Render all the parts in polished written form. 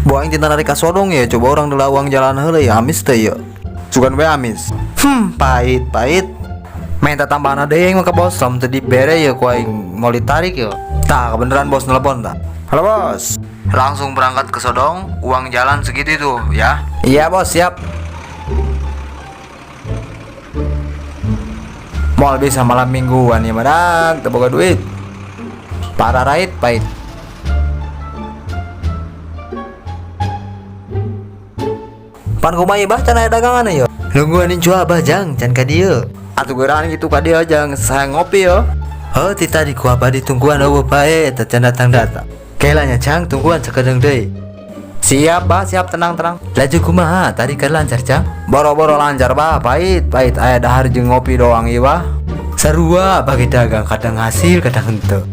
Buang tinta dari kasodong ya, coba orang dela uang jalan heula ya amis teh ya. Sugan we amis. Pahit. Minta tambahan ada yang maka bos, sam tadi bere ya ku aing mau ditarik ya. Tah, kebeneran bos nelpon tak? Halo bos. Langsung berangkat ke Sodong, uang jalan segitu itu ya. Iya bos, siap. Mal bisa malam mingguan ya madak, teboga duit. Para raid pahit. Pan kumai bah can aya dagangan ya. Nungguanin cua abah jang can ka dieu. Atuh geurang gitu ka dieu jang saya ngopi ya. Heuh ti tadi ku abah ditungguan eueuh bae teh can datang-datang. Kailanya cang tungguan sakedeung deui. Siap bah, siap tenang. Laju kumaha tadi keur lancar cang? Boro-boro lancar bah, pahit aya dahar jeung ngopi doang ieu bah. Sarua bagi dagang kadang hasil kadang henteu.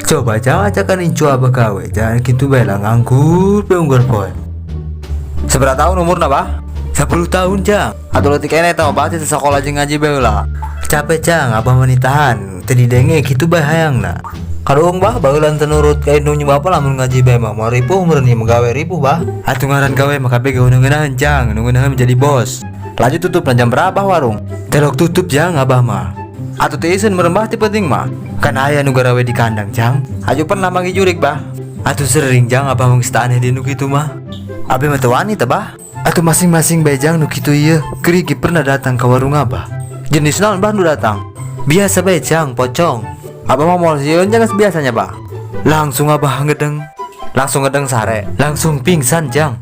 Coba jangan ajakan incu abah gawe, jangan gitu bae lah nganggur beunggur poe. Seberapa tahun umurna bah? 10 tahun jang. Atuh leutik keneh tah bah teh sekolah jeung ngaji bae lah. Capek jang abah menitahan, teu didenge kitu bae hayangna. Karuung bah baheula teu nurut ka indung bapa lamun ngaji bae mah moal ripuh meureun ieu gawe ripuh bah. Atuh ngaran gawe mah kabeh geuneuh-geuneuhan jang, nunggueun menjadi bos. Laju tutup jam berapa warung? Telok tutup jang abah mah. Atuh teu iseun merembah ti penting mah. Kan aya nu garawe di kandang jang. Aju pernah manggih jurik bah. Atuh sering jang abah geus teu aneh di nu kitu mah. Abi mah teu wani teh bah. Atuh masing-masing bae jang nu kitu ieu. Kerigi pernah datang ke warung abah. Jenis naon bah nu datang? Biasa bae jang, pocong. Abah mah moal sieun jang biasanya bah. Langsung abah ngedeng. Langsung ngedeng sare. Langsung pingsan jang.